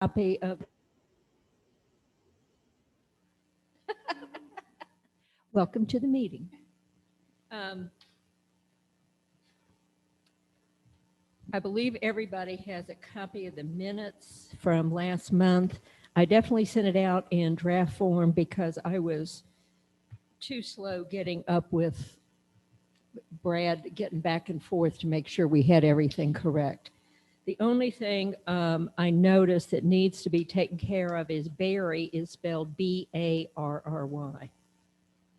copy of. Welcome to the meeting. I believe everybody has a copy of the minutes from last month. I definitely sent it out in draft form because I was too slow getting up with Brad, getting back and forth to make sure we had everything correct. The only thing I noticed that needs to be taken care of is Barry is spelled B-A-R-R-Y.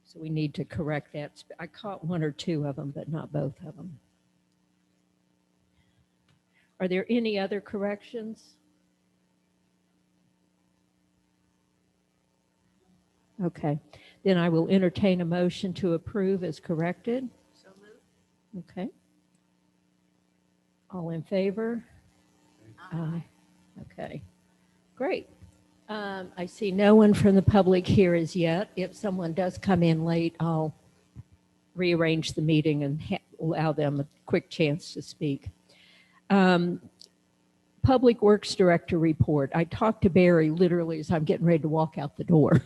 So we need to correct that. I caught one or two of them, but not both of them. Are there any other corrections? Okay, then I will entertain a motion to approve as corrected. So moved. Okay. All in favor? Aye. Okay, great. I see no one from the public here as yet. If someone does come in late, I'll rearrange the meeting and allow them a quick chance to speak. Public Works Director report. I talked to Barry literally as I'm getting ready to walk out the door,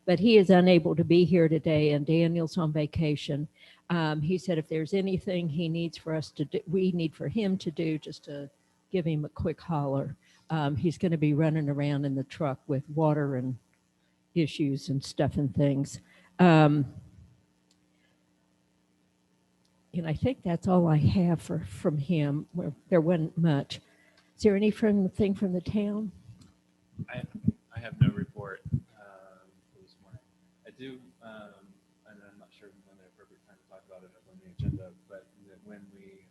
but he is unable to be here today and Daniel's on vacation. He said if there's anything he needs for us to do, we need for him to do, just to give him a quick holler. He's going to be running around in the truck with water and issues and stuff and things. And I think that's all I have from him. There wasn't much. Is there anything from the town? I have no report for this morning. I do, and I'm not sure when the appropriate time to talk about it on the agenda, but that when we,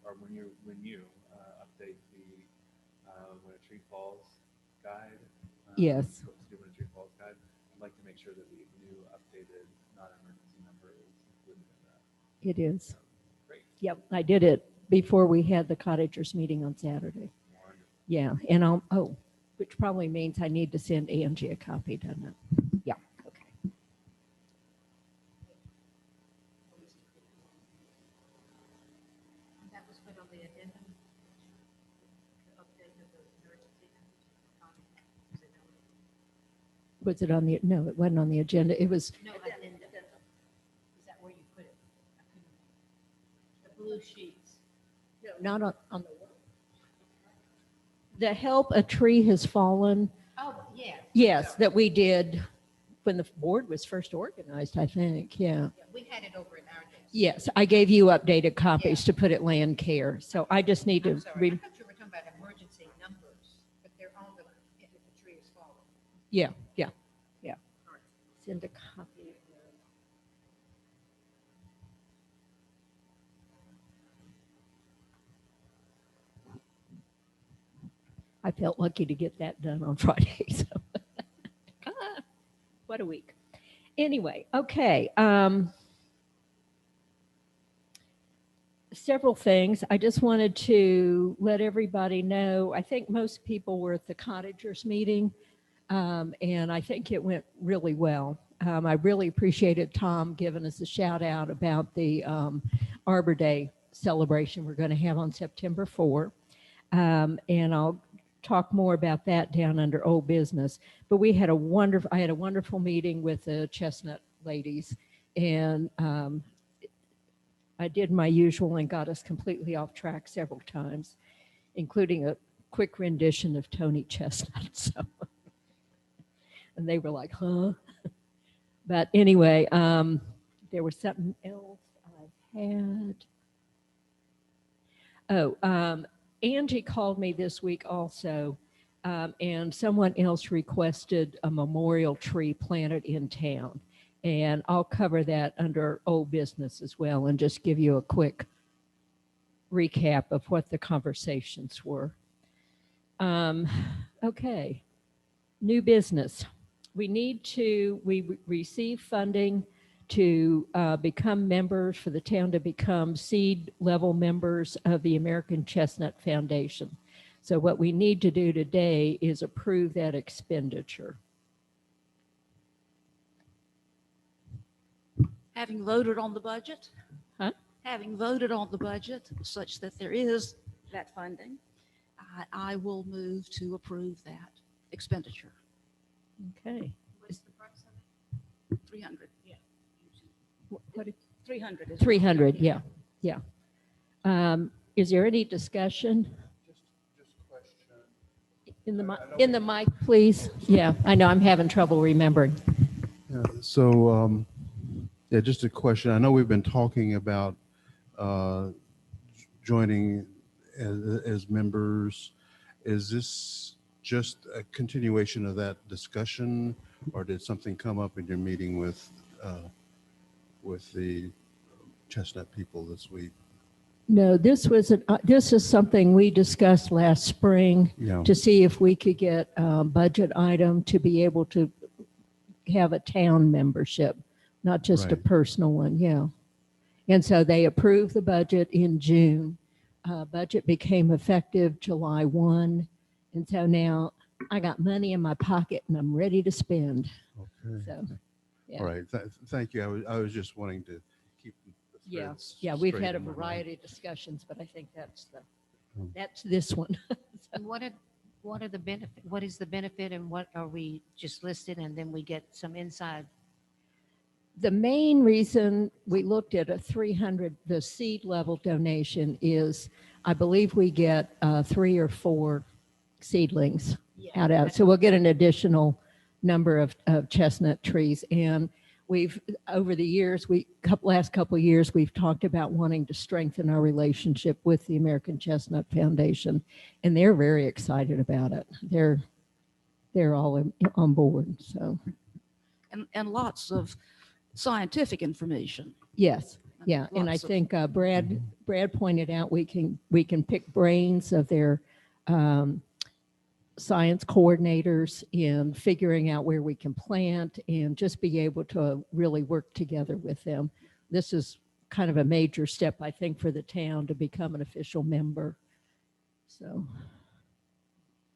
or when you update the When a Tree Falls guide. Yes. What to do when a tree falls guide. I'd like to make sure that the new updated non-emergency number is included in that. It is. Great. Yep, I did it before we had the cottagers meeting on Saturday. Wonderful. Yeah, and which probably means I need to send Angie a copy, doesn't it? Yeah, okay. That was put on the agenda. The update of the emergency. Is it on? Was it on the, no, it wasn't on the agenda. It was, No, addenda. Is that where you put it? I couldn't- The blue sheets. no, not on the help a tree has fallen. Oh, yeah. Yes, that we did when the board was first organized, I think, yeah. Yeah, we had it over at our desk. Yes, I gave you updated copies to put at land care, so I just need to I'm sorry, I read. thought you were talking about emergency numbers, but they're on the, if the tree is falling. Yeah. All right. Send a copy. I felt lucky to get that done on Friday. So. What a week. Anyway, okay. Several things. I just wanted to let everybody know. I think most people were at the cottagers meeting, and I think it went really well. I really appreciated Tom giving us a shout out about the Arbor Day celebration we're going to have on September 4. And I'll talk more about that down under old business. But I had a wonderful meeting with the Chestnut ladies, and I did my usual and got us completely off track several times, including a quick rendition of Tony Chestnut. So, and they were like, huh? But anyway, there was something else I had. Angie called me this week also, and someone else requested a memorial tree planted in town. And I'll cover that under old business as well and just give you a quick recap of what the conversations were. Okay, new business. We receive funding to become members, for the town to become seed level members of the American Chestnut Foundation. So what we need to do today is approve that expenditure. Having voted on the budget. Huh? Having voted on the budget such that there is that funding, I will move to approve that expenditure. Okay. What's the price of it? 300. Yeah. What, 300 is 300, yeah, yeah. Is there any discussion? Just a question. In the mic, please. Yeah, I know, I'm having trouble remembering. Yeah, so, yeah, just a question. I know we've been talking about joining as members. Is this just a continuation of that discussion, or did something come up in your meeting with the Chestnut people this week? No, this is something we discussed last spring Yeah. to see if we could get a budget item to be able to have a town membership, not just a Right. personal one, yeah. And so they approved the budget in June. Budget became effective July 1. And so now I got money in my pocket and I'm ready to spend. Okay. So, yeah. All right. Thank you. I was just wanting to keep the Yeah, threads yeah, we've straight had a in my mind. variety of discussions, but I think Hmm. that's this one. And what are the benefit, what is the benefit and what are we just listed and then we get some inside? The main reason we looked at a 300, the seed level donation is, I believe we get 3 or 4 seedlings out of, so we'll get an additional number of chestnut trees. And we've, over the years, last couple of years, we've talked about wanting to strengthen our relationship with the American Chestnut Foundation, and they're very excited about it. They're all on board, so. And lots of scientific information. Yes, yeah, and I Lots of- think Brad pointed out we can pick brains of their science coordinators in figuring out where we can plant and just be able to really work together with them. This is kind of a major step, I think, for the town to become an official member. So,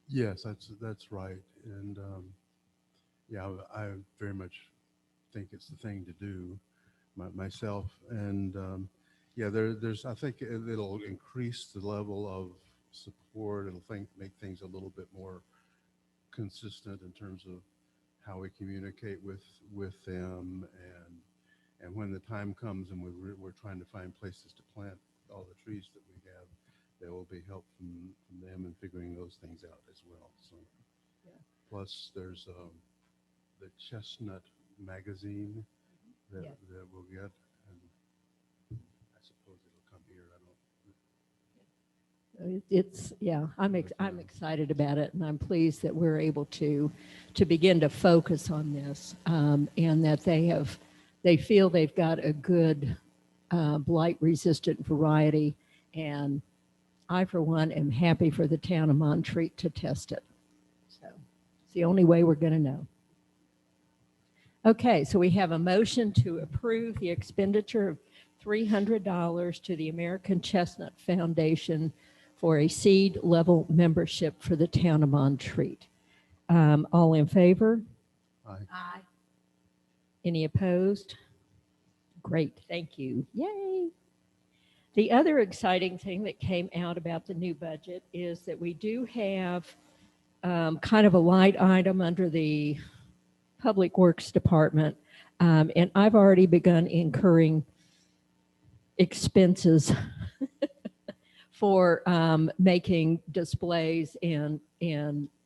Yes, that's right. And yeah, I very much think it's the thing to do myself. And yeah, there's, I think it'll increase the level of support. It'll make things a little bit more consistent in terms of how we communicate with them. And when the time comes and we're trying to find places to plant all the trees that we have, there will be help from them in figuring those things out as well. So, Yeah. Plus there's the Chestnut magazine that, Yeah. that we'll get, and I suppose it'll come here. I don't. it's, yeah, I'm excited about it, and I'm pleased that we're able to begin to focus on this, and that they feel they've got a good blight-resistant variety, and I, for one, am happy for the town of Montreat to test it. So it's the only way we're going to know. Okay, so we have a motion to approve the expenditure of $300 to the American Chestnut Foundation for a seed level membership for the town of Montreat. All in favor? Aye. Any opposed? Great, thank you. Yay. The other exciting thing that came out about the new budget is that we do have kind of a light item under the Public Works Department. And I've already begun incurring expenses for making displays and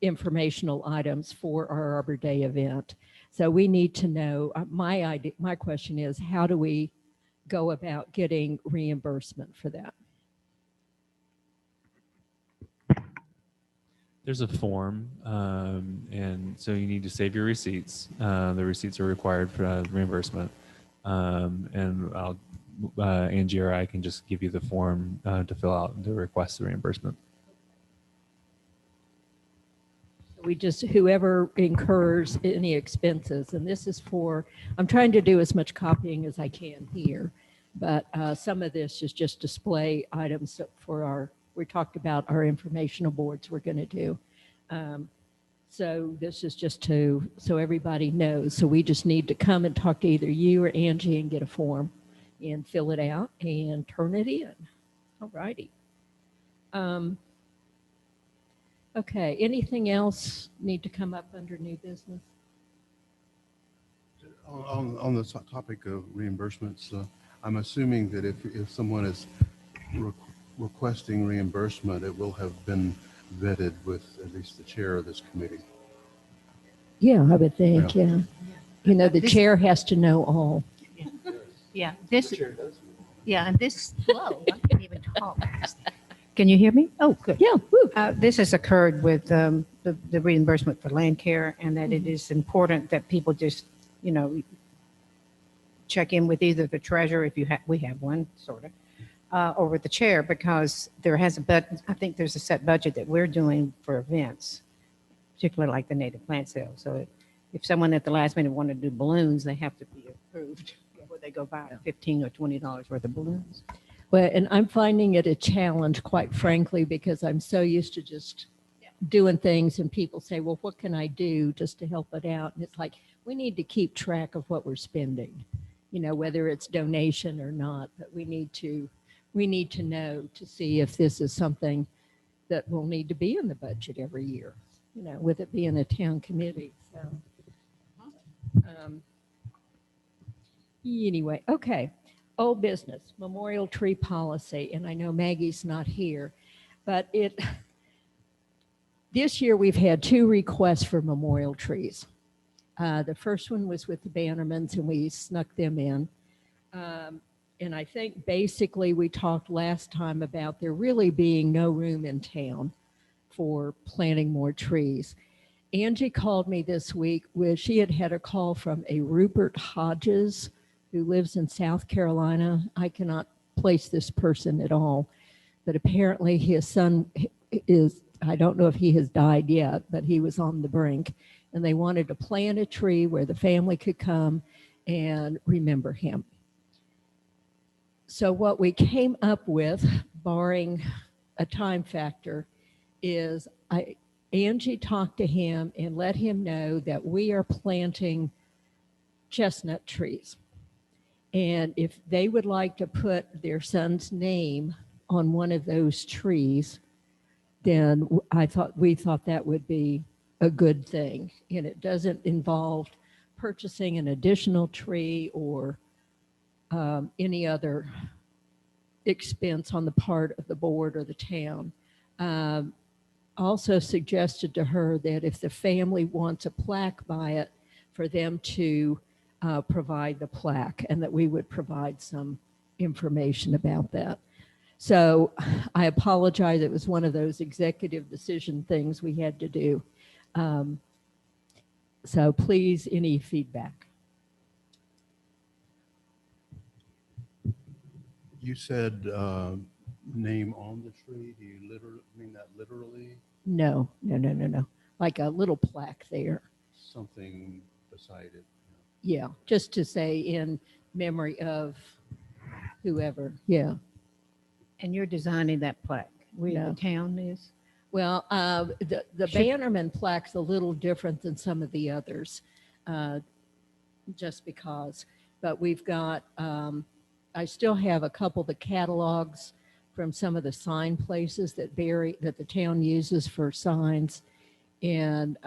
informational items for our Arbor Day event. So we need to know, my question is, how do we go about getting reimbursement for that? There's a form, and so you need to save your receipts. The receipts are required for reimbursement. And Angie or I can just give you the form to fill out to request the reimbursement. We just, whoever incurs any expenses, and this is for, I'm trying to do as much copying as I can here, but some of this is just display items for we talked about our informational boards we're going to do. So this is just so everybody knows. So we just need to come and talk to either you or Angie and get a form and fill it out and turn it in. All righty. Okay, anything else need to come up under new business? On the topic of reimbursements, I'm assuming that if someone is re- requesting reimbursement, it will have been vetted with at least the chair of this committee. Yeah, I would think, yeah. You know, the This- chair has to know all. Yeah, this, yeah, and this, whoa, I can't even talk. Can you hear me? Oh, good. Yeah, woo. This has occurred with the reimbursement for land care, and that it is important that people just, you know, check in with either the treasurer, if you have, we have one, sort of, or with the chair, because there has a, I think there's a set budget that we're doing for events, particularly like the native plant sale. So if someone at the last minute wanted to do balloons, they have to be approved before they go buy $15 or $20 worth of balloons. Well, and I'm finding it a challenge, quite frankly, because I'm so used to just doing things and people say, well, what can I do just to help it out? And it's like, we need to keep track of what we're spending, you know, whether it's donation or not, but we need to know to see if this is something that will need to be in the budget every year, you know, with it being a town committee. So, anyway, okay. Old business, memorial tree policy, and I know Maggie's not here, but this year we've had 2 requests for memorial trees. The first one was with the Bannermans, and we snuck them in. And I think basically we talked last time about there really being no room in town for planting more trees. Angie called me this week where she had a call from a Rupert Hodges who lives in South Carolina. I cannot place this person at all, but apparently his son is, I don't know if he has died yet, but he was on the brink, and they wanted to plant a tree where the family could come and remember him. So what we came up with, barring a time factor, is Angie talked to him and let him know that we are planting chestnut trees. And if they would like to put their son's name on one of those trees, then we thought that would be a good thing. And it doesn't involve purchasing an additional tree or any other expense on the part of the board or the town. Also suggested to her that if the family wants a plaque by it, for them to provide the plaque, and that we would provide some information about that. So I apologize. It was one of those executive decision things we had to do. So please, any feedback. You said name on the tree. Do you literally mean that literally? No. Like a little plaque there. Something beside it. Yeah, just to say in memory of whoever. Yeah. And you're designing that plaque, where No. the town is? Well, the Bannerman plaque's a little different than some of the others, just because. But we've got, I still have a couple of the catalogs from some of the sign places that the town uses for signs. And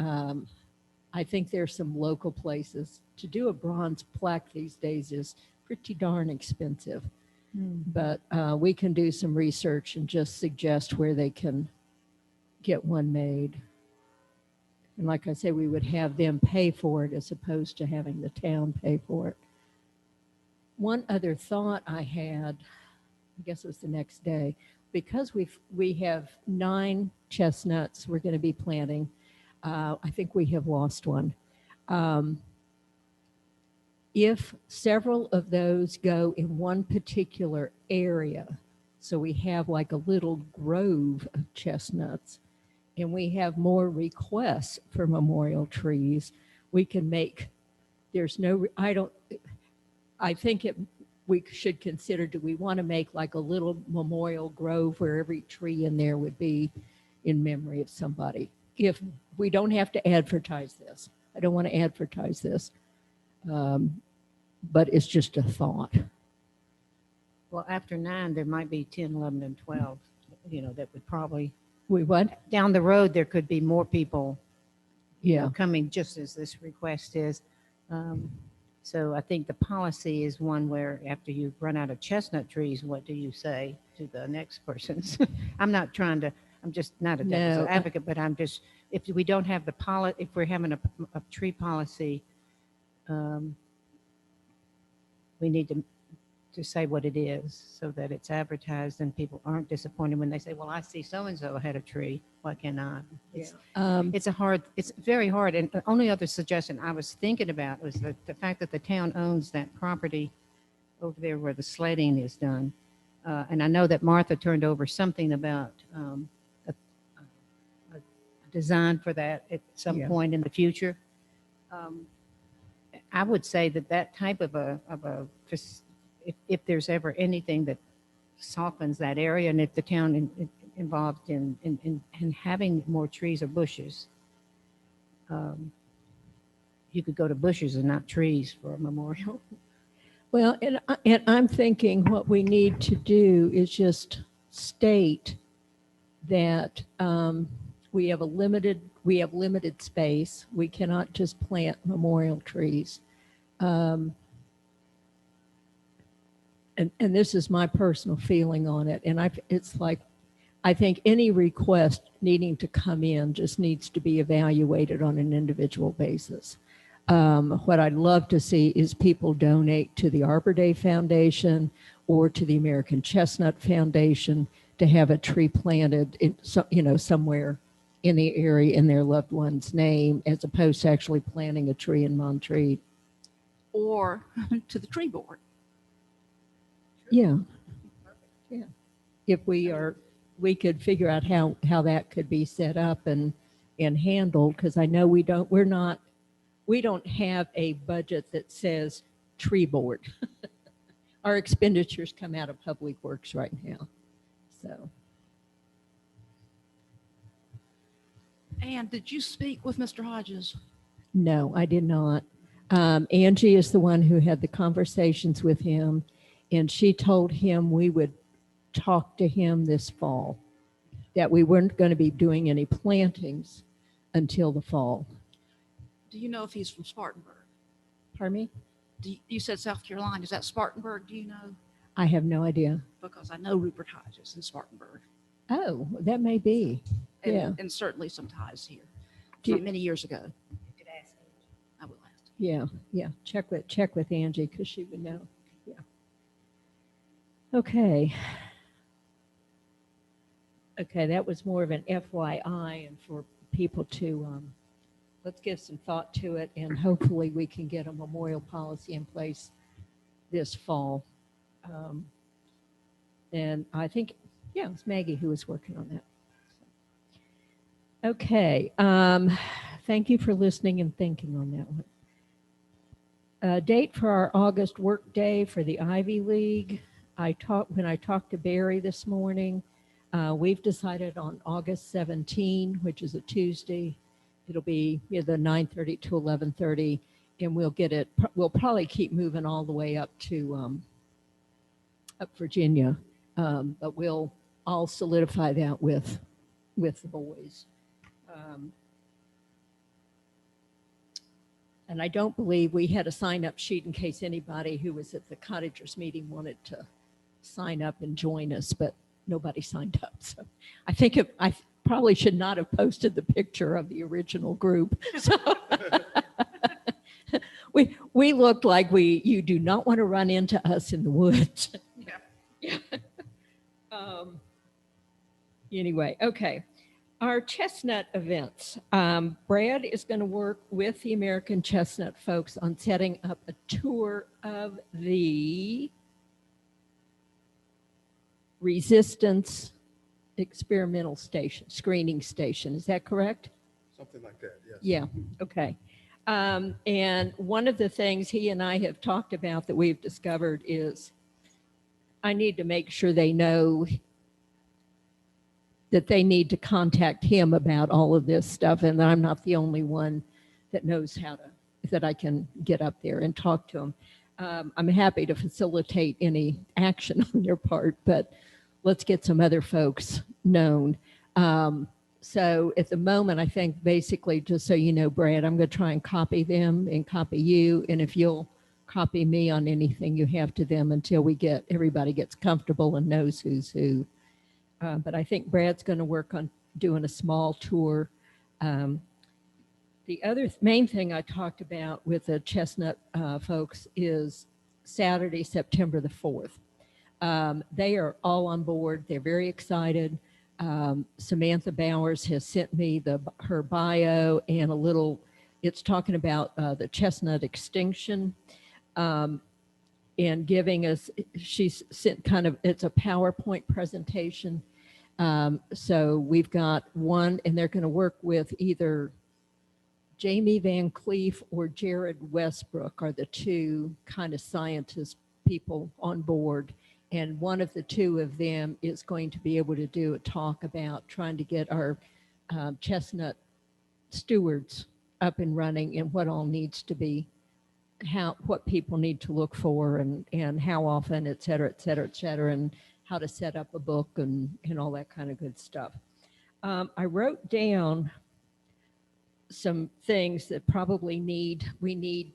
I think there's some local places. To do a bronze plaque these days is pretty darn expensive. But we can do some research and just suggest where they can get one made. And like I say, we would have them pay for it as opposed to having the town pay for it. One other thought I had, I guess it was the next day, because we have 9 chestnuts we're going to be planting. I think we have lost one. If several of those go in one particular area, so we have like a little grove of chestnuts, and we have more requests for memorial trees, we can make, I think we should consider, do we want to make like a little memorial grove where every tree in there would be in memory of somebody? If we don't have to advertise this, I don't want to advertise this, but it's just a thought. Well, after 9, there might be 10, 11, and 12, that would probably We what? Down the road, there could be more people, you know, Yeah. coming just as this request is. So I think the policy is one where after you run out of chestnut trees, what do you say to the next persons? I'm just not a devil's No, advocate, but I'm just, if we don't have the if we're having a tree policy, we need to say what it is so that it's advertised and people aren't disappointed when they say, well, I see so-and-so had a tree. Why can't I? It's very hard. And the only other suggestion I was thinking about was the fact that the town owns that property over there where the sledding is done. And I know that Martha turned over something about a design for that at some Yeah. point in the future. I would say that type of if there's ever anything that softens that area, and if the town involved in having more trees or bushes, you could go to bushes and not trees for a memorial. Well, and I'm thinking what we need to do is just state that we have limited space. We cannot just plant memorial trees. And this is my personal feeling on it. And it's like, I think any request needing to come in just needs to be evaluated on an individual basis. What I'd love to see is people donate to the Arbor Day Foundation or to the American Chestnut Foundation to have a tree planted in, somewhere in the area in their loved one's name, as opposed to actually planting a tree in Montreat. Or to the tree board. Yeah. Yeah. If we could figure out how that could be set up and handled, because I know we don't have a budget that says tree board. Our expenditures come out of Public Works right now. So, And did you speak with Mr. Hodges? no, I did not. Angie is the one who had the conversations with him, and she told him we would talk to him this fall, that we weren't going to be doing any plantings until the fall. Do you know if he's from Spartanburg? Pardon me? You said South Carolina. Is that Spartanburg? Do you know? I have no idea. Because I know Rupert Hodges in Spartanburg. Oh, that may be. And, Yeah. and certainly some ties here Do you- from many years ago. I will ask. Yeah. Check with Angie because she would know. Yeah. Okay. Okay, that was more of an FYI and for people to let's give some thought to it, and hopefully we can get a memorial policy in place this fall. And I think, yeah, it was Maggie who was working on that. Okay. Thank you for listening and thinking on that one. Date for our August work day for the Ivy League. When I talked to Barry this morning, we've decided on August 17, which is a Tuesday. It'll be either 9:30 to 11:30, and we'll probably keep moving all the way up to up Virginia, but we'll all solidify that with the boys. And I don't believe we had a sign-up sheet in case anybody who was at the Cottagers meeting wanted to sign up and join us, but nobody signed up. So I think I probably should not have posted the picture of the original group. So we looked like you do not want to run into us in the woods. Yeah. Anyway, okay. Our chestnut events. Brad is going to work with the American Chestnut folks on setting up a tour of the Resistance Experimental Station, screening station. Is that correct? Something like that, yes. Yeah, okay. And one of the things he and I have talked about that we've discovered is I need to make sure they know that they need to contact him about all of this stuff, and that I'm not the only one that knows that I can get up there and talk to him. I'm happy to facilitate any action on their part, but let's get some other folks known. So at the moment, I think basically, just so you know, Brad, I'm going to try and copy them and copy you. And if you'll copy me on anything you have to them until everybody gets comfortable and knows who's who. But I think Brad's going to work on doing a small tour. The other main thing I talked about with the Chestnut folks is Saturday, September the 4th. They are all on board. They're very excited. Samantha Bowers has sent me her bio and it's talking about the chestnut extinction and giving us, she's sent it's a PowerPoint presentation. So we've got one, and they're going to work with either Jamie Van Cleef or Jared Westbrook are the two kind of scientist people on board. And one of the two of them is going to be able to do a talk about trying to get our chestnut stewards up and running and what all needs to be, what people need to look for and how often, et cetera, et cetera, et cetera, and how to set up a book and all that kind of good stuff. I wrote down some things that probably we need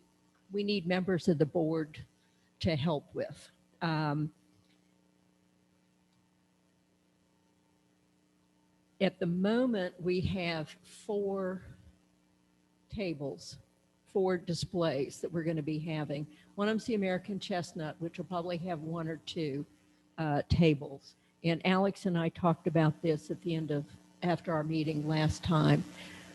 members of the board to help with. At the moment, we have 4 tables, 4 displays that we're going to be having. One of them's the American Chestnut, which will probably have 1 or 2 tables. And Alex and I talked about this after our meeting last time.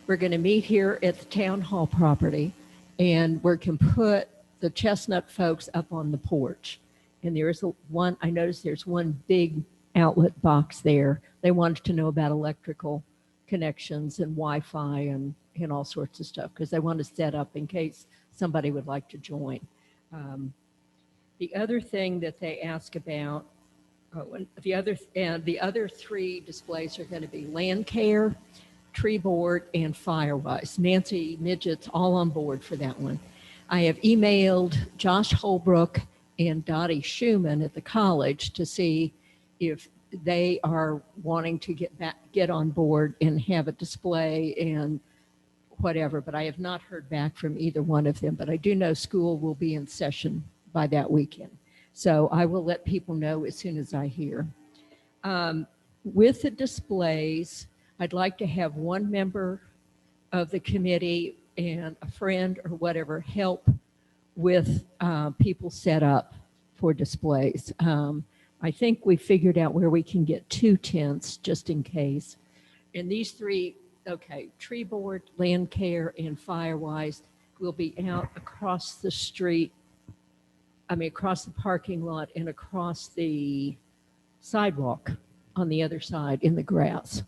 We're going to meet here at the town hall property, and we can put the Chestnut folks up on the porch. And there's I noticed there's one big outlet box there. They wanted to know about electrical connections and Wi-Fi and all sorts of stuff because they want to set up in case somebody would like to join. The other thing that they ask about, the other 3 displays are going to be land care, tree board, and Firewise. Nancy Midget's all on board for that one. I have emailed Josh Holbrook and Dottie Schumann at the college to see if they are wanting to get on board and have a display and whatever, but I have not heard back from either one of them. But I do know school will be in session by that weekend. So I will let people know as soon as I hear. With the displays, I'd like to have one member of the committee and a friend or whatever help with people set up for displays. I think we figured out where we can get 2 tents just in case. And these 3, tree board, land care, and Firewise will be out across the street, across the parking lot and across the sidewalk on the other side in the grass.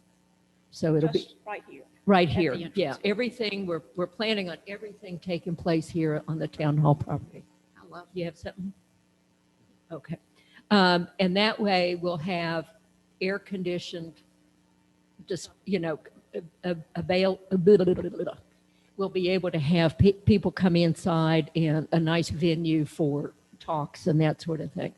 So it'll be right here. right At here. the entrance. Yeah, everything, we're planning on everything taking place here on the town hall property. I love You have something? Okay. And that way we'll have air conditioned, just, we'll be able to have people come inside and a nice venue for talks and that sort of thing.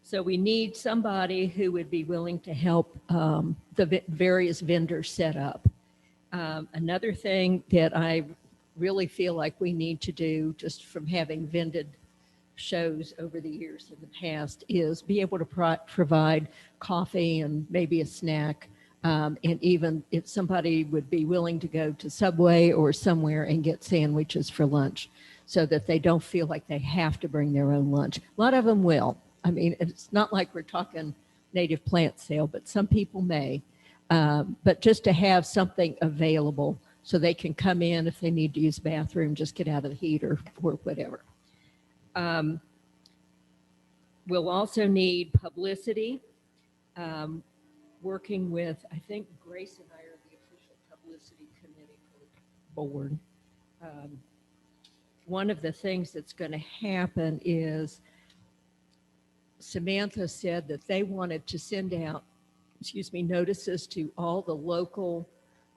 So we need somebody who would be willing to help the various vendors set up. Another thing that I really feel like we need to do, just from having vended shows over the years in the past, is be able to provide coffee and maybe a snack. And even if somebody would be willing to go to Subway or somewhere and get sandwiches for lunch so that they don't feel like they have to bring their own lunch. A lot of them will. It's not like we're talking native plant sale, but some people may. But just to have something available so they can come in if they need to use the bathroom, just get out of the heat or whatever. We'll also need publicity. Working with, I think Grace and I are the official publicity committee for the board. One of the things that's going to happen is Samantha said that they wanted to send out, notices to all the local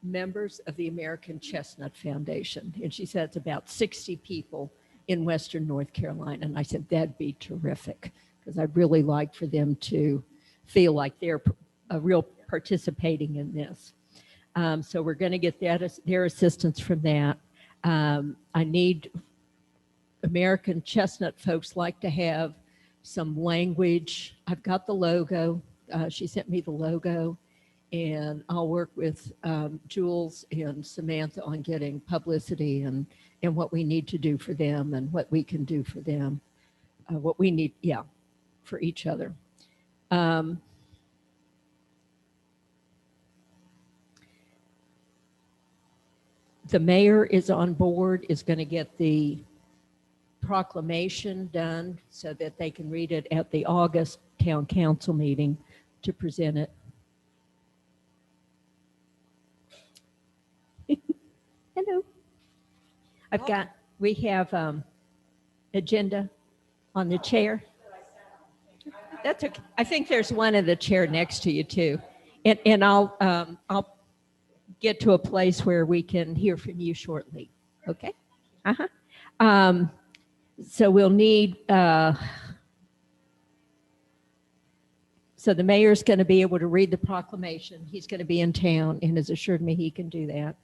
members of the American Chestnut Foundation. And she said it's about 60 people in Western North Carolina. And I said, that'd be terrific, because I'd really like for them to feel like they're a real participating in this. So we're going to get their assistance from that. I need American Chestnut folks like to have some language. I've got the logo. She sent me the logo, and I'll work with Jules and Samantha on getting publicity and what we need to do for them and what we can do for them, what we need, for each other. The mayor is on board, is going to get the proclamation done so that they can read it at the August town council meeting to present it. Hello. We have agenda on the chair. That's okay. I think there's one in the chair next to you too. And I'll get to a place where we can hear from you shortly. Okay? So we'll need, so the mayor's going to be able to read the proclamation. He's going to be in town and has assured me he can do that.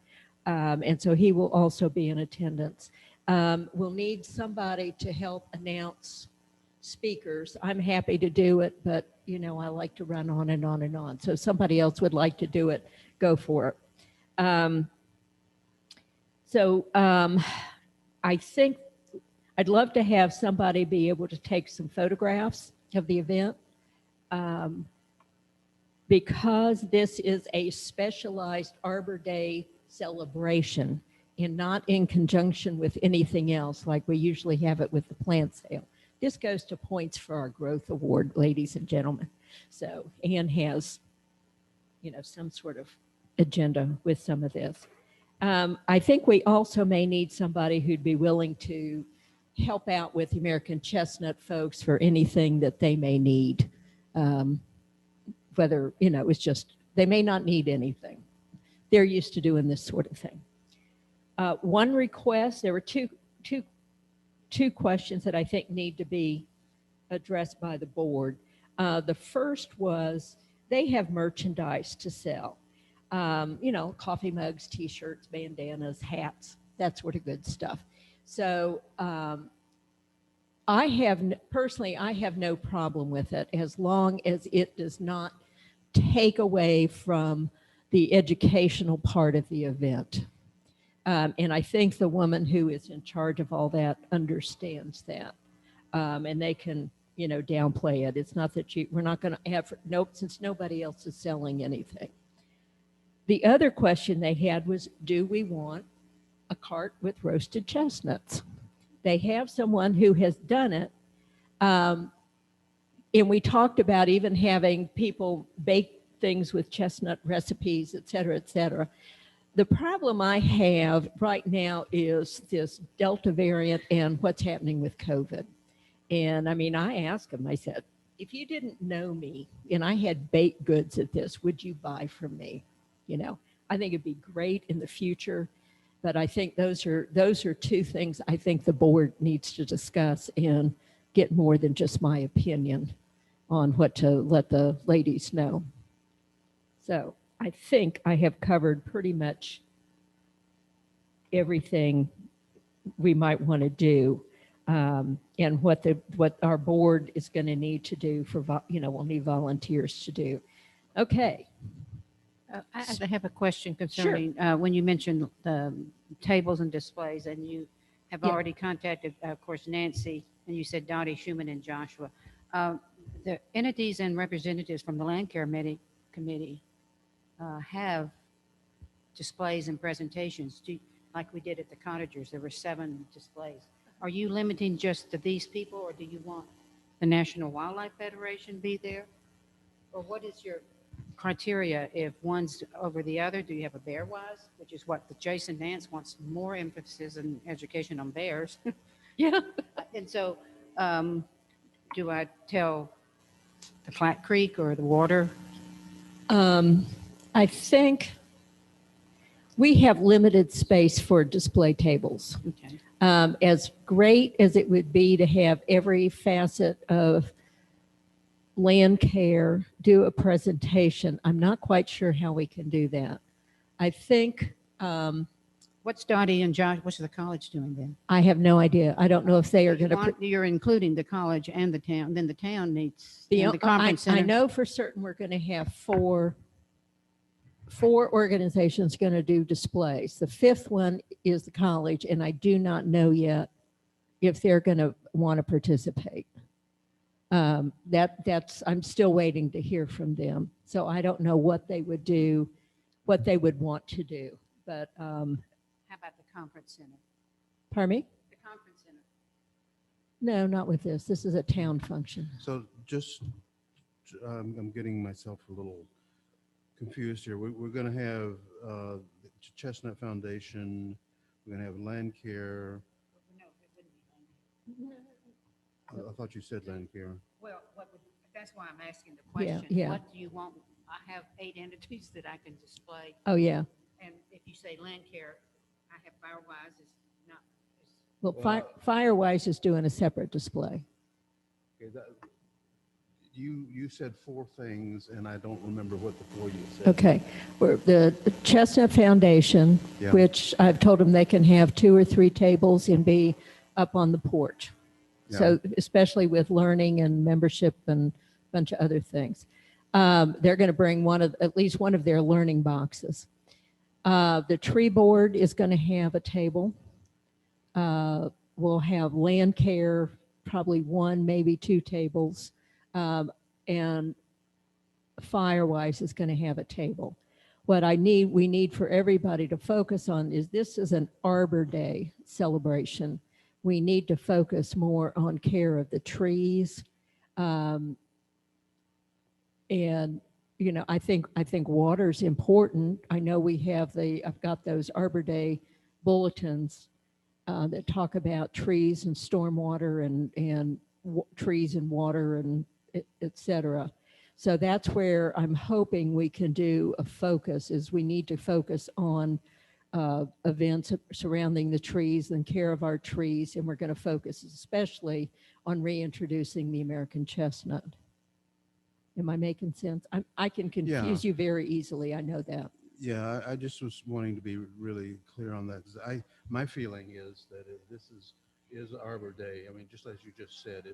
And so he will also be in attendance. We'll need somebody to help announce speakers. I'm happy to do it, but I like to run on and on and on. So if somebody else would like to do it, go for it. I think I'd love to have somebody be able to take some photographs of the event. Because this is a specialized Arbor Day celebration and not in conjunction with anything else like we usually have it with the plant sale. This goes to points for our growth award, ladies and gentlemen. So Ann has, some sort of agenda with some of this. I think we also may need somebody who'd be willing to help out with the American Chestnut folks for anything that they may need. Whether, it's just, they may not need anything. They're used to doing this sort of thing. One request, there were two questions that I think need to be addressed by the board. The first was they have merchandise to sell. Coffee mugs, t-shirts, bandanas, hats, that sort of good stuff. So I have no problem with it as long as it does not take away from the educational part of the event. And I think the woman who is in charge of all that understands that. And they can, downplay it. It's not that we're not going to have, since nobody else is selling anything. The other question they had was, do we want a cart with roasted chestnuts? They have someone who has done it. And we talked about even having people bake things with chestnut recipes, et cetera, et cetera. The problem I have right now is this Delta variant and what's happening with COVID. And I asked them, I said, if you didn't know me and I had baked goods at this, would you buy from me? I think it'd be great in the future, but I think those are two things I think the board needs to discuss and get more than just my opinion on what to let the ladies know. So I think I have covered pretty much everything we might want to do, and what our board is going to need to do for, we'll need volunteers to do. Okay. I have a question concerning when you mentioned the tables and displays, and you have already contacted, of course, Nancy, and you said Dottie, Schumann, and Joshua. The entities and representatives from the Land Care Committee have displays and presentations, like we did at the Cottagers. There were 7 displays. Are you limiting just to these people, or do you want the National Wildlife Federation be there? Or what is your criteria if one's over the other? Do you have a bear wise, which is what the Jason Nance wants, more emphasis and education on bears? Yeah. And so do I tell the Flat Creek or the water? I think we have limited space for display tables. Okay. As great as it would be to have every facet of land care do a presentation. I'm not quite sure how we can do that. I think, What's Dottie and Josh, what's the college doing then? I have no idea. I don't know if they are going to. You're including the college and the town, then the town needs, The, and the conference I center. know for certain we're going to have four organizations going to do displays. The fifth one is the college, and I do not know yet if they're going to want to participate. I'm still waiting to hear from them. So I don't know what they would do, what they would want to do. But How about the conference center? pardon me? The conference center. No, not with this. This is a town function. So just, I'm getting myself a little confused here. We're going to have the Chestnut Foundation, we're going to have land care. No, it wouldn't be. I thought you said land care. Well, that's why I'm asking the Yeah, question. yeah. What do you want? I have 8 entities that I can display. Oh, yeah. And if you say land care, I have Firewise is not. Well, Firewise is doing a separate display. Okay, you said 4 things, and I don't remember what the 4 you said. Okay. We're the Chestnut Foundation, Yeah. which I've told them they can have 2 or 3 tables and be up on the porch. So especially with learning and membership and a bunch of other things. They're going to bring at least one of their learning boxes. The tree board is going to have a table. We'll have land care, probably 1, maybe 2 tables. And Firewise is going to have a table. What we need for everybody to focus on is this is an Arbor Day celebration. We need to focus more on care of the trees. And, you know, I think water's important. I know I've got those Arbor Day bulletins that talk about trees and stormwater and trees and water and et cetera. So that's where I'm hoping we can do a focus, is we need to focus on events surrounding the trees and care of our trees, and we're going to focus especially on reintroducing the American chestnut. Am I making sense? I can confuse you very easily. I know that. Yeah, I just was wanting to be really clear on that. 'Cause my feeling is that this is Arbor Day. I mean, just as you just said,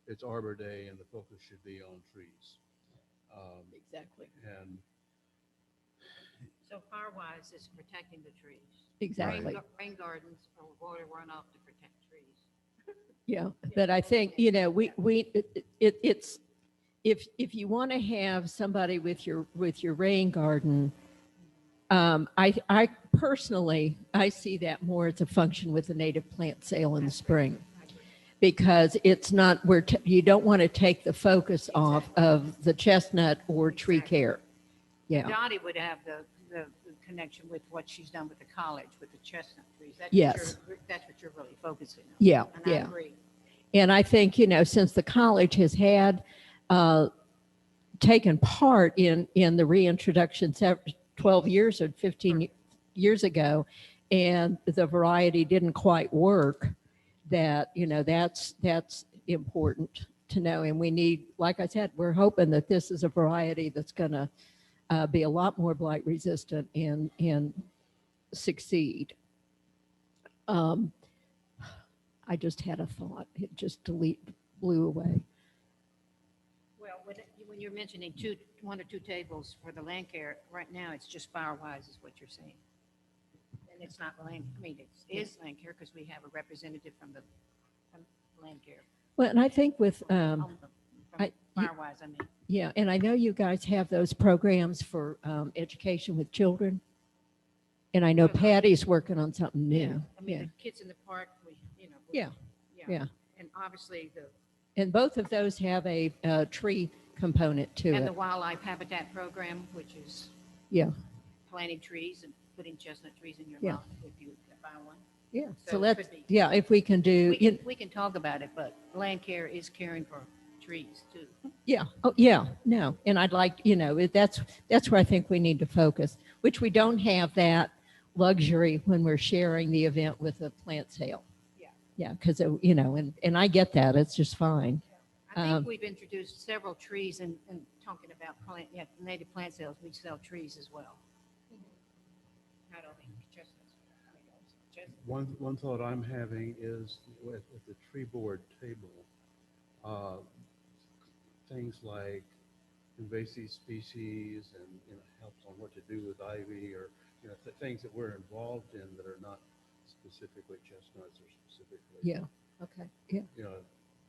it's Arbor Day, and the focus should be on trees. Exactly. And So Firewise is protecting the trees. Exactly. Rain gardens or water runoff to protect trees. Yeah, but I think, you know, it's if you want to have somebody with your rain garden, I personally, I see that more as a function with the native plant sale in the spring, because it's not you don't want to take the focus off of the chestnut or tree care. Yeah. Dottie would have the connection with what she's done with the college, with the chestnut trees. Yes. That's what you're really focusing on. Yeah. And I Yeah. agree. And I think, you know, since the college has had taken part in the reintroduction 12 years or 15 years ago, and the variety didn't quite work, that, you know, that's important to know. And we need, like I said, we're hoping that this is a variety that's going to be a lot more blight resistant and succeed. I just had a thought. It just blew away. Well, when you're mentioning 1 or 2 tables for the land care, right now it's just Firewise is what you're saying. And it's not land, I mean, it is land care because we have a representative from land care. Well, and I think with, From I- Firewise, I mean. yeah, and I know you guys have those programs for education with children. And I know Patty's working on something Yeah, new. I mean, Yeah. the kids in the park, Yeah, yeah. And obviously And both of those have a tree component to and the it. wildlife habitat program, which is Yeah, planting trees and putting chestnut trees in your Yeah. lawn if you buy one. yeah. So So it let's, could be- yeah, if we can do, We can talk about it, but land care is caring for trees too. yeah, oh, yeah, no. And I'd like, you know, that's where I think we need to focus, which we don't have that luxury when we're sharing the event with a plant sale. Yeah. Yeah, because, you know, and I get that. It's just fine. I Um, think we've introduced several trees and talking about native plant sales, we sell trees as well. Not only chestnuts. I mean, also chestnuts. One thought I'm having is with the tree board table, uh, things like invasive species and, helps on what to do with ivy or, things that we're involved in that are not specifically chestnuts or specifically, Yeah, okay, yeah.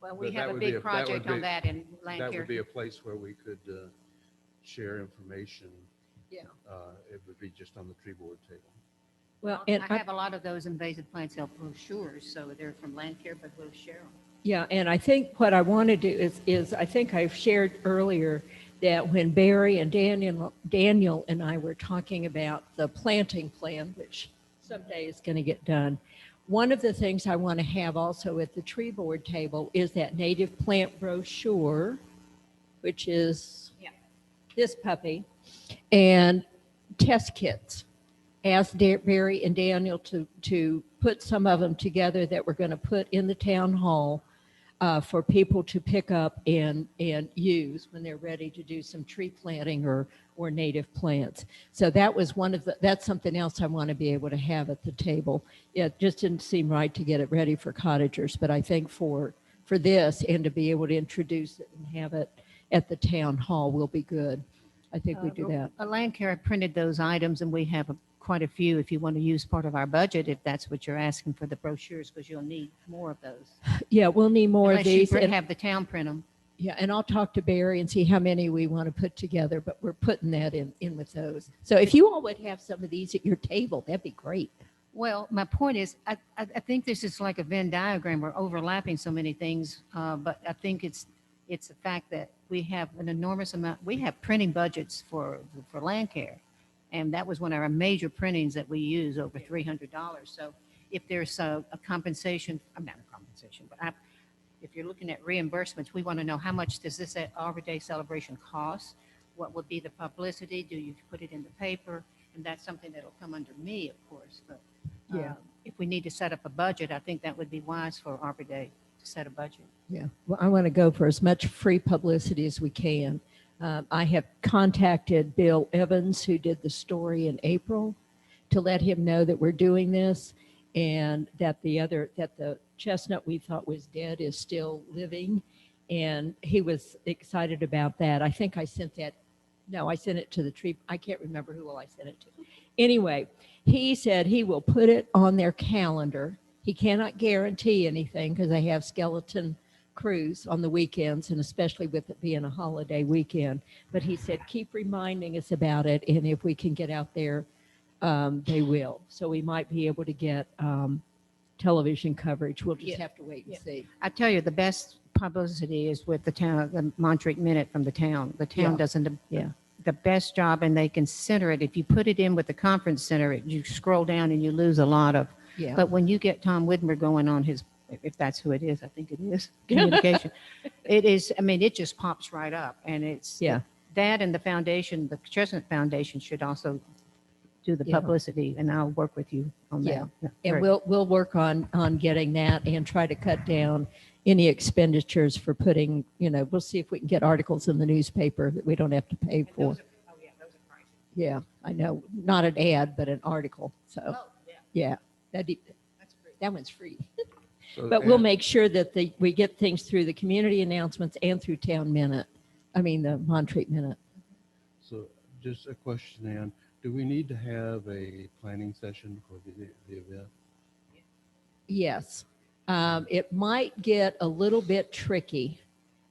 Well, we But have that a would be big a- that project would on be- that in that Lancaster. would be a place where we could share information. Yeah. It would be just on the tree board table. Well, and I have a lot of those invasive plant sale brochures, so they're from Landcare, but we'll share them. yeah, and I think what I want to do is I think I've shared earlier that when Barry and Daniel and I were talking about the planting plan, which someday is going to get done, one of the things I want to have also at the tree board table is that native plant brochure, which is Yeah. this puppy, and test kits. Ask Barry and Daniel to put some of them together that we're going to put in the town hall for people to pick up and use when they're ready to do some tree planting or native plants. So that was that's something else I want to be able to have at the table. It just didn't seem right to get it ready for cottagers, but I think for this and to be able to introduce it and have it at the town hall will be good. I think we do that. Landcare printed those items, and we have quite a few if you want to use part of our budget, if that's what you're asking for the brochures, because you'll need more of those. Yeah, we'll need more of Unless you these. And, have the town print them. yeah, and I'll talk to Barry and see how many we want to put together, but we're putting that in with those. So if you all would have some of these at your table, that'd be great. Well, my point is, I think this is like a Venn diagram. We're overlapping so many things, but I think it's the fact that we have an enormous amount. We have printing budgets for Landcare, and that was one of our major printings that we use, over $300. So if there's a compensation, I'm not a compensation, but if you're looking at reimbursements, we want to know how much does this Arbor Day celebration cost? What would be the publicity? Do you put it in the paper? And that's something that'll come under me, of course. But Yeah. if we need to set up a budget, I think that would be wise for Arbor Day to set a budget. Yeah, well, I want to go for as much free publicity as we can. I have contacted Bill Evans, who did the story in April, to let him know that we're doing this and that the chestnut we thought was dead is still living. And he was excited about that. I think I sent that. No, I sent it to the tree. I can't remember who I sent it to. Anyway, he said he will put it on their calendar. He cannot guarantee anything because they have skeleton crews on the weekends, and especially with it being a holiday weekend. But he said, keep reminding us about it, and if we can get out there, they will. So we might be able to get television coverage. We'll just Yeah. have to wait and Yeah. see. I tell you, the best publicity is with the town, the Montreat Minute from the town. The town Yeah. does Yeah. the best job, and they can center it. If you put it in with the conference center, you scroll down and you lose a lot of. Yeah. But when you get Tom Whitmer going on his, if that's who it is, I think it is, communication, it is, I mean, it just pops right up. And it's Yeah. that, and the foundation, the Chestnut Foundation should also do the Yeah. publicity, and I'll work with you on Yeah. that. And we'll work on getting that and try to cut down any expenditures for putting, we'll see if we can get articles in the newspaper that we don't have to pay for. Yeah, I know, not an ad, but an article. So, Oh, yeah, that one's free. So, But we'll and- make sure that we get things through the community announcements and through Town Minute. I mean, the Montreat Minute. So just a question, Ann, do we need to have a planning session for the event? Yes. It might get a little bit tricky,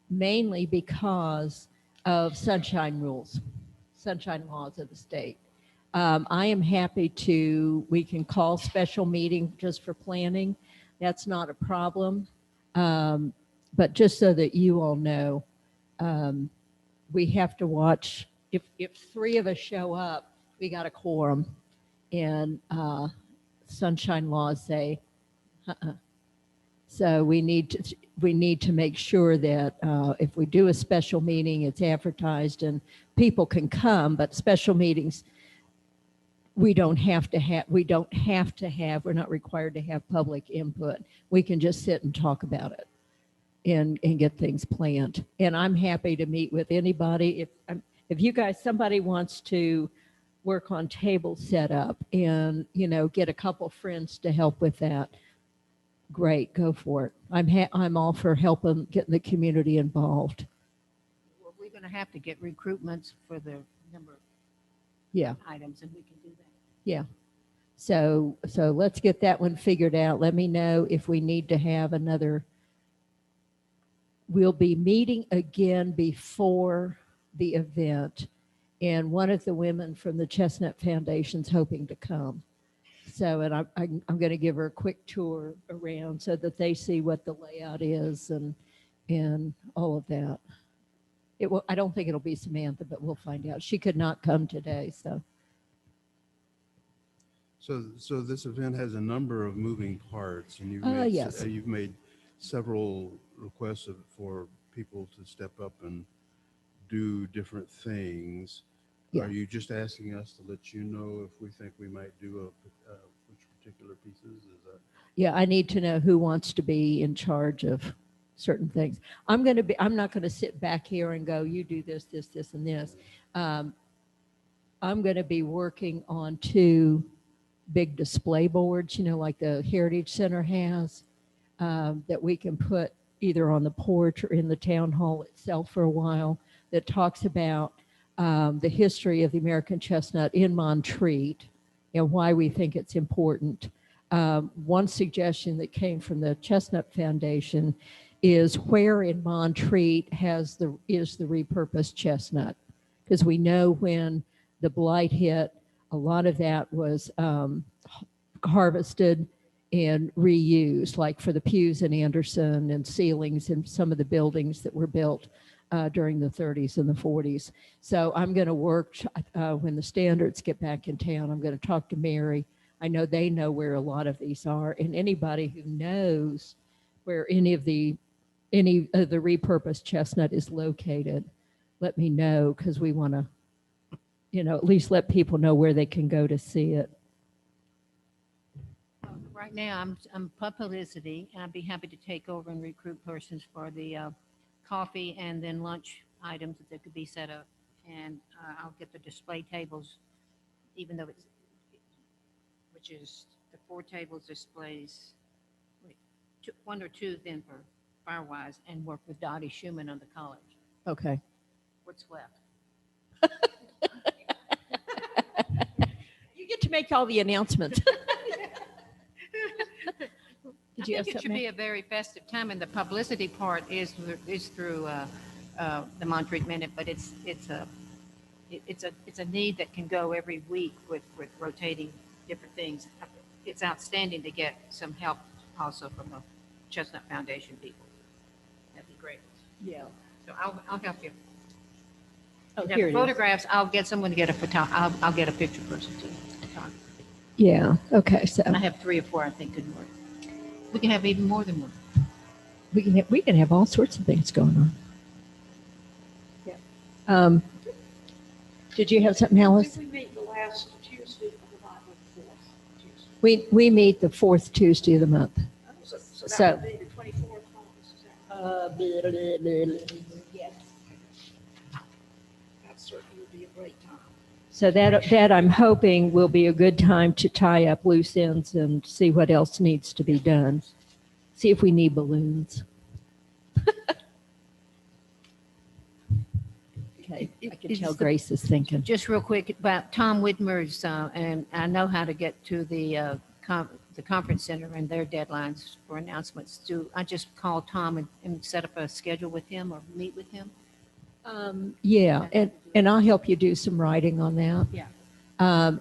mainly because of sunshine rules, sunshine laws of the state. I am happy we can call special meeting just for planning. That's not a problem. But just so that you all know, we have to watch, if three of us show up, we got a quorum. And sunshine laws say, So we need to make sure that if we do a special meeting, it's advertised and people can come, but special meetings, we're not required to have public input. We can just sit and talk about it. and get things planned. And I'm happy to meet with anybody. If you guys, somebody wants to work on table setup and, get a couple friends to help with that, great, go for it. I'm all for helping getting the community involved. Well, we're going to have to get recruitments for the number of Yeah. items, and we can do that. Yeah. So let's get that one figured out. Let me know if we need to have another. We'll be meeting again before the event, and one of the women from the Chestnut Foundation's hoping to come. So, and I'm going to give her a quick tour around so that they see what the layout is and all of that. I don't think it'll be Samantha, but we'll find out. She could not come today, so. So this event has a number of moving parts, and Yes. you've made several requests for people to step up and do different things. Yeah. Are you just asking us to let you know if we think we might do which particular pieces? Is that? Yeah, I need to know who wants to be in charge of certain things. I'm not going to sit back here and go, you do this, this, this, and this. I'm going to be working on 2 big display boards, like the Heritage Center has, that we can put either on the porch or in the town hall itself for a while, that talks about the history of the American chestnut in Montreat and why we think it's important. One suggestion that came from the Chestnut Foundation is where in Montreat is the repurposed chestnut, because we know when the blight hit, a lot of that was harvested and reused, like for the pews in Anderson and ceilings in some of the buildings that were built during the 30s and the 40s. So I'm going to work when the Standards get back in town. I'm going to talk to Mary. I know they know where a lot of these are, and anybody who knows where any of the repurposed chestnut is located, let me know, because we want to, at least let people know where they can go to see it. Right now, I'm publicity, and I'd be happy to take over and recruit persons for the coffee and then lunch items that could be set up. And I'll get the display tables, even though which is the 4 tables displays, 1 or 2 then for Firewise, and work with Dottie Schumann on the college. Okay. What's left? You get to make all the announcements. Did you I have think it should something? be a very festive time, and the publicity part is through the Montreat Minute, but it's a need that can go every week with rotating different things. It's outstanding to get some help also from the Chestnut Foundation people. That'd be great. Yeah. So I'll help you. Oh, Now, here the it is. photographs, I'll get someone to get I'll get a picture person too. Yeah. Okay. So I have 3 or 4 I think could work. We can have even more than one. we can have all sorts of things going on. Yeah. Did you have something, Alice? We meet the last Tuesday of the month, or the 4th Tuesday. We meet the 4th Tuesday of the month. So So- that would be the 24th. Yes. That certainly would be a great time. So that I'm hoping will be a good time to tie up loose ends and see what else needs to be done. See if we need balloons. Okay, I can tell Grace is thinking. Just real quick about Tom Whitmer's, and I know how to get to the conference center and their deadlines for announcements. Do I just call Tom and set up a schedule with him or meet with him? Yeah, and I'll help you do some writing on that. Yeah.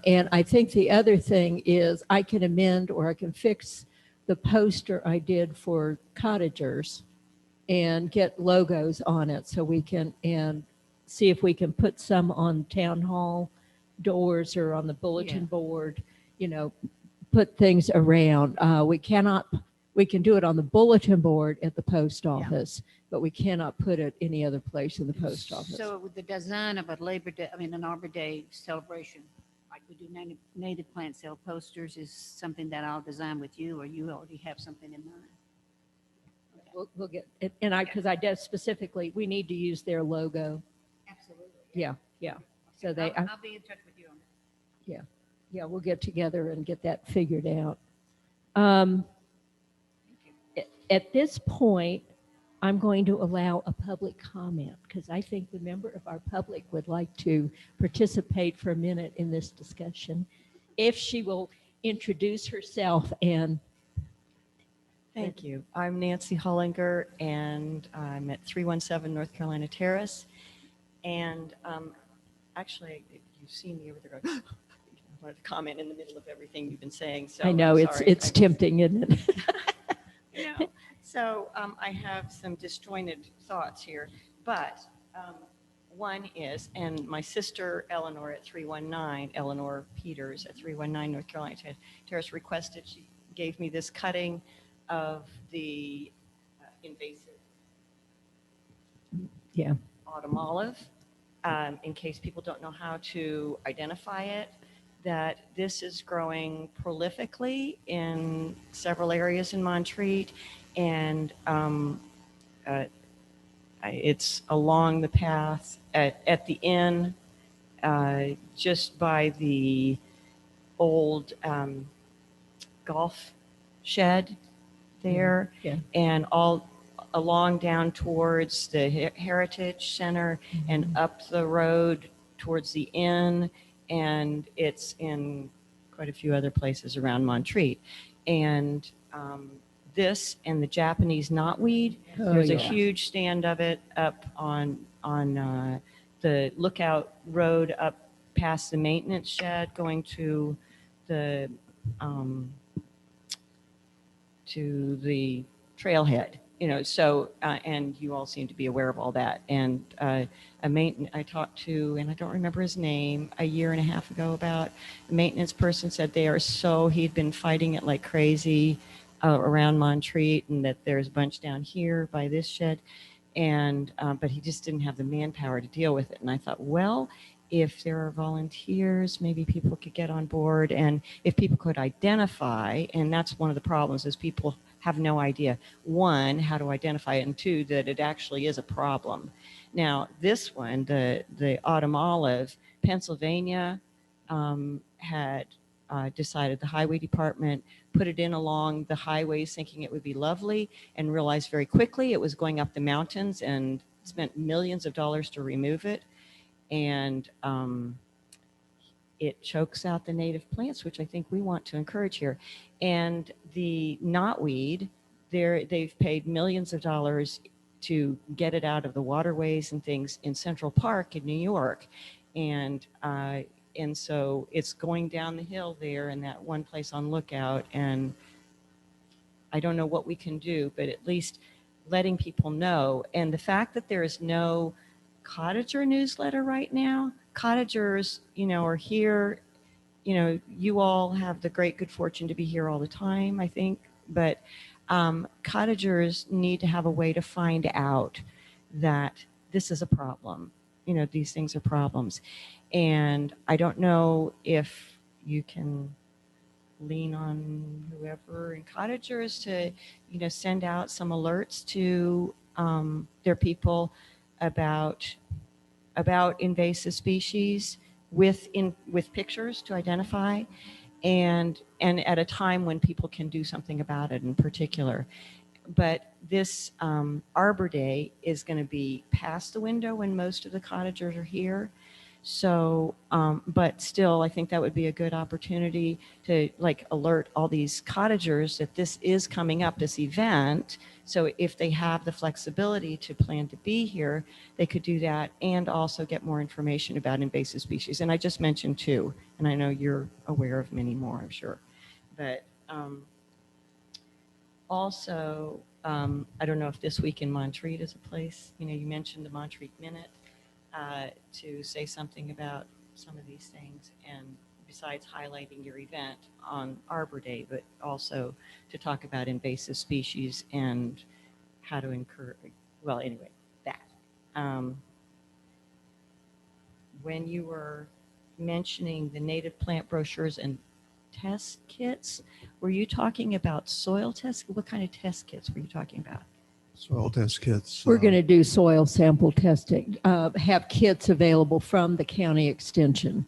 And I think the other thing is I can amend or I can fix the poster I did for cottagers and get logos on it so we can, and see if we can put some on town hall doors or on the bulletin Yeah. board, put things around. We can do it on the bulletin board at the post office, but we cannot put it any other place in the post office. So with the design of a an Arbor Day celebration, like we do native plant sale posters, is something that I'll design with you, or you already have something in mind? Okay. we'll get, and because I did specifically, we need to use their logo. Absolutely. Yeah, yeah. So they, I'll be in touch with you on that. yeah, we'll get together and get that figured out. At this point, I'm going to allow a public comment because I think the member of our public would like to participate for a minute in this discussion. If she will introduce herself and. Thank you. I'm Nancy Hollinger, and I'm at 317 North Carolina Terrace. And actually, if you see me over there going, I wanted to comment in the middle of everything you've been saying. So I know I'm it's sorry. tempting, isn't it? You know, so I have some disjointed thoughts here, but one is, and my sister Eleanor at 319, Eleanor Peters at 319 North Carolina Terrace requested, she gave me this cutting of the invasive Yeah. autumn olive, in case people don't know how to identify it, that this is growing prolifically in several areas in Montreat, and it's along the path at the inn, just by the old golf shed there, Yeah. and all along down towards the Heritage Center and up the road towards the inn, and it's in quite a few other places around Montreat. And this and the Japanese knotweed, Oh, there's a yeah. huge stand of it up on the Lookout Road up past the maintenance shed going to the trailhead, you know, so, and you all seem to be aware of all that. And I talked to, and I don't remember his name, a year and a half ago about a maintenance person said he'd been fighting it like crazy around Montreat, and that there's a bunch down here by this shed. And, but he just didn't have the manpower to deal with it. And I thought, well, if there are volunteers, maybe people could get on board, and if people could identify, and that's one of the problems is people have no idea, one, how to identify it, and two, that it actually is a problem. Now, this one, the autumn olive, Pennsylvania had decided, the highway department put it in along the highways thinking it would be lovely, and realized very quickly it was going up the mountains and spent millions of dollars to remove it. And it chokes out the native plants, which I think we want to encourage here. And the knotweed, they've paid millions of dollars to get it out of the waterways and things in Central Park in New York. And so it's going down the hill there in that one place on Lookout. And I don't know what we can do, but at least letting people know. And the fact that there is no cottager newsletter right now, cottagers, you know, are here, you know, you all have the great good fortune to be here all the time, I think, but cottagers need to have a way to find out that this is a problem. You know, these things are problems. And I don't know if you can lean on whoever in cottagers to, you know, send out some alerts to their people about invasive species with pictures to identify, and at a time when people can do something about it in particular. But this Arbor Day is going to be past the window when most of the cottagers are here. So, but still, I think that would be a good opportunity to like alert all these cottagers that this is coming up, this event. So if they have the flexibility to plan to be here, they could do that and also get more information about invasive species. And I just mentioned two, and I know you're aware of many more, I'm sure. But also, I don't know if This Week in Montreat is a place, you know, you mentioned the Montreat Minute. To say something about some of these things, and besides highlighting your event on Arbor Day, but also to talk about invasive species and how to encourage, well, anyway, that. When you were mentioning the native plant brochures and test kits, were you talking about soil tests? What kind of test kits were you talking about? Soil test kits. We're going to do soil sample testing, have kits available from the county extension.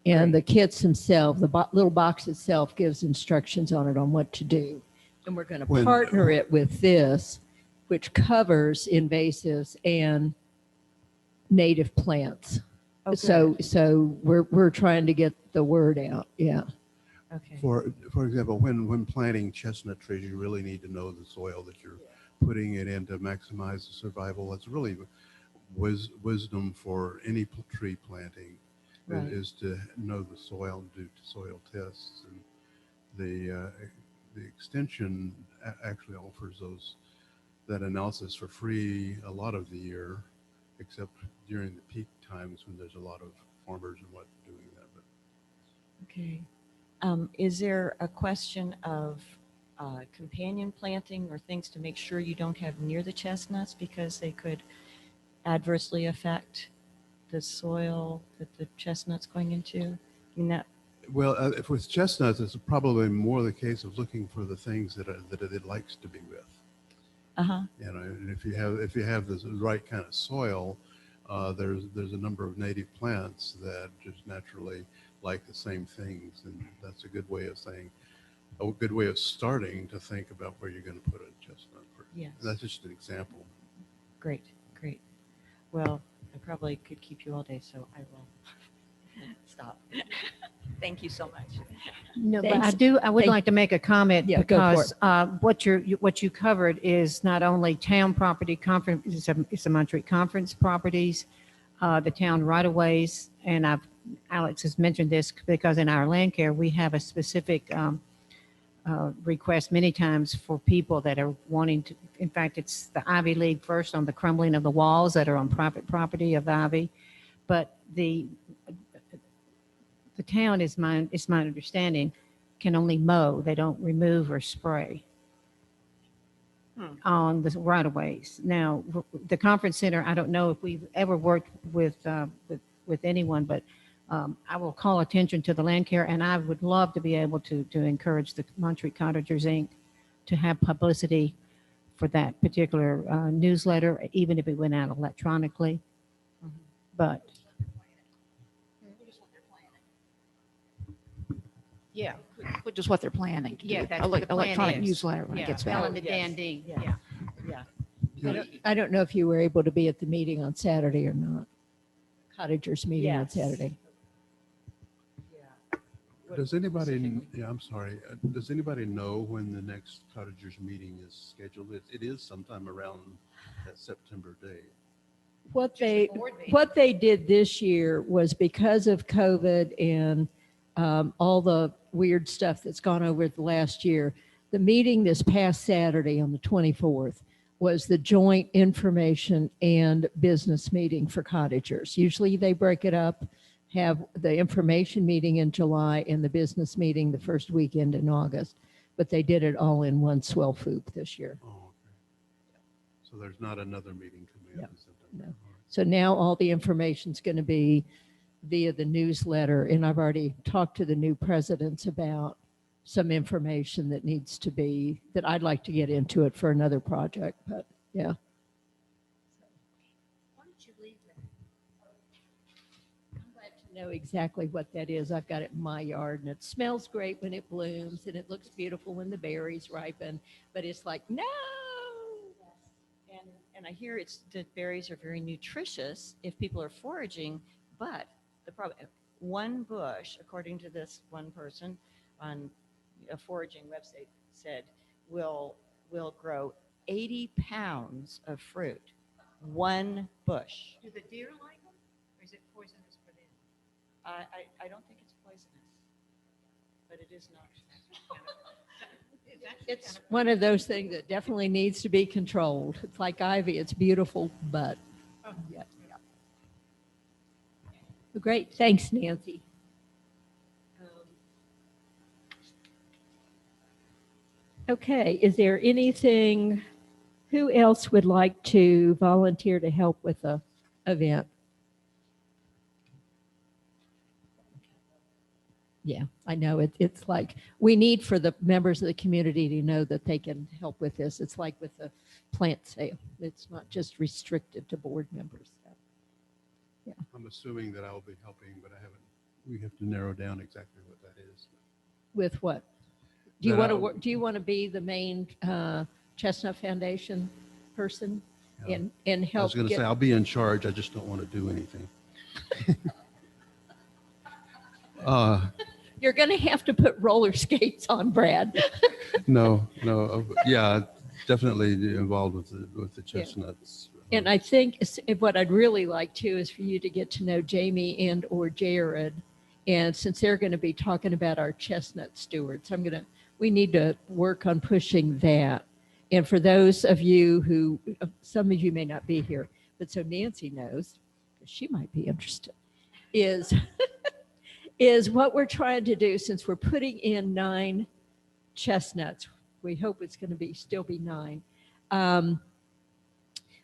And the kits themselves, the little box itself gives instructions on it on what to do. And we're going to When- partner it with this, which covers invasives and native plants. Oh, So we're trying to get the word out. Yeah. Okay. For example, when planting chestnut trees, you really need to know the soil that you're putting it in to maximize the survival. It's really wisdom for any tree planting Right. is to know the soil and do soil tests. And the extension actually offers that analysis for free a lot of the year, except during the peak times when there's a lot of farmers and what doing that. But Okay. Is there a question of companion planting or things to make sure you don't have near the chestnuts because they could adversely affect the soil that the chestnut's going into? I mean, that, well, if with chestnuts, it's probably more the case of looking for the things that it likes to be with. uh-huh. You know, and if you have the right kind of soil, there's a number of native plants that just naturally like the same things, and that's a good way of starting to think about where you're going to put a chestnut. Yes. And that's just an example. Great. Well, I probably could keep you all day, so I will stop. Thank you so much. No, but Thanks. I would Thank- like to make a comment Yeah, go for because what you covered is not only town property conference, it's a Montreat conference properties, the town right of ways, and Alex has mentioned this because in our land care, we have a specific request many times for people that are wanting to, in fact, it's the Ivy League first on the crumbling of the walls that are on private property of Ivy. But the town it's my understanding, can only mow. They don't remove or spray on the right of ways. Now, the conference center, I don't know if we've ever worked with anyone, but I will call attention to the land care, and I would love to be able to encourage the Montreat Cottagers Inc. to have publicity for that particular newsletter, even if it went out electronically. But yeah, Which is what they're planning to Yeah, do. that's what the plan Electronic is. newsletter when it yeah, gets Ellen back. the Yes. Dandy. Yeah. Yeah. Yeah. I don't know if you were able to be at the meeting on Saturday or not. Cottagers meeting on Yes. Saturday. Does anybody? Yeah, I'm sorry. Does anybody know when the next cottagers meeting is scheduled? It is sometime around that September date. What they did this year was because of COVID and all the weird stuff that's gone over the last year, the meeting this past Saturday on the 24th was the joint information and business meeting for cottagers. Usually they break it up, have the information meeting in July and the business meeting the first weekend in August, but they did it all in one swell foop this year. Oh, okay. So there's not another meeting coming up in September. no. All right. So now all the information's going to be via the newsletter, and I've already talked to the new presidents about some information that needs to be, that I'd like to get into it for another project, but yeah. Why don't you leave that? I'm glad to know exactly what that is. I've got it in my yard, and it smells great when it blooms, and it looks beautiful when the berries ripen, but it's like, no! And I hear that berries are very nutritious if people are foraging, but the problem, one bush, according to this one person on a foraging website, said will grow 80 pounds of fruit. One bush. Do the deer like them, or is it poisonous for them? I don't think it's poisonous, but it is not. It's one of those things that definitely needs to be controlled. It's like ivy, it's beautiful, but yeah. Well, great, thanks, Nancy. Okay, is there anything, who else would like to volunteer to help with the event? Yeah, I know it's like, we need for the members of the community to know that they can help with this. It's like with the plant sale. It's not just restricted to board members. I'm assuming that I'll be helping, but we have to narrow down exactly what that is. With what? Do you That want to I- work, do you want to be the main Chestnut Foundation person Yeah. and I help was going to say, get, I'll be in charge. I just don't want to do anything. you're going to have to put roller skates on, Brad. No, yeah, definitely involved with the chestnuts. And I think what I'd really like too is for you to get to know Jamie and or Jared. And since they're going to be talking about our chestnut stewards, we need to work on pushing that. And for those of you who, some of you may not be here, but so Nancy knows, she might be interested, is, is what we're trying to do since we're putting in 9 chestnuts. We hope it's going to still be 9.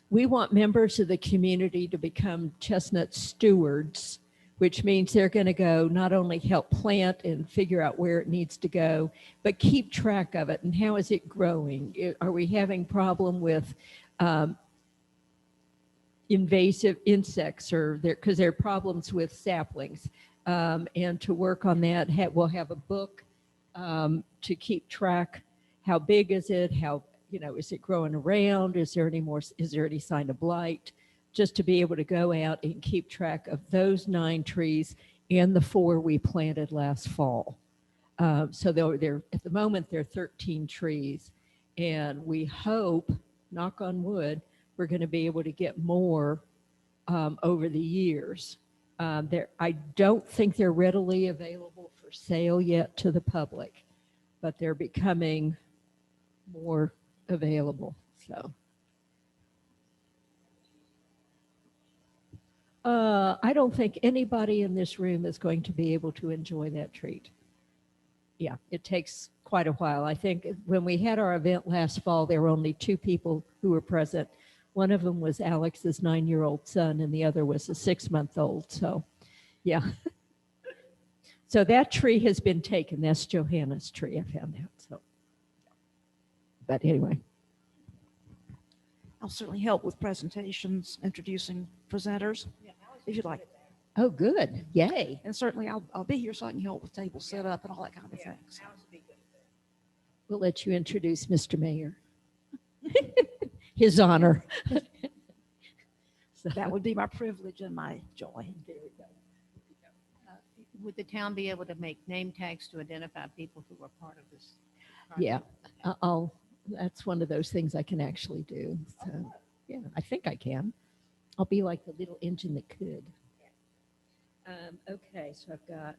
We want members of the community to become chestnut stewards, which means they're going to go not only help plant and figure out where it needs to go, but keep track of it and how is it growing? Are we having problem with invasive insects because there are problems with saplings? And to work on that, we'll have a book to keep track. How big is it? Is it growing around? Is there any sign of blight? Just to be able to go out and keep track of those 9 trees and the 4 we planted last fall. So they're at the moment, there are 13 trees. And we hope, knock on wood, we're going to be able to get more over the years. I don't think they're readily available for sale yet to the public, but they're becoming more available. So I don't think anybody in this room is going to be able to enjoy that treat. Yeah, it takes quite a while. I think when we had our event last fall, there were only 2 people who were present. One of them was Alex's 9-year-old son, and the other was a 6-month-old. So, yeah. So that tree has been taken. That's Johanna's tree, I found out. So, but anyway. I'll certainly help with presentations, introducing presenters, if you'd like. Oh, good. Yay. And certainly I'll be here so I can help with table setup and all that kind of thing. So. We'll let you introduce Mr. Mayor. His honor. So, That would be my privilege and my joy. Would the town be able to make name tags to identify people who are part of this? yeah, that's one of those things I can actually do. So, yeah, I think I can. I'll be like the little engine that could. Okay, so I've got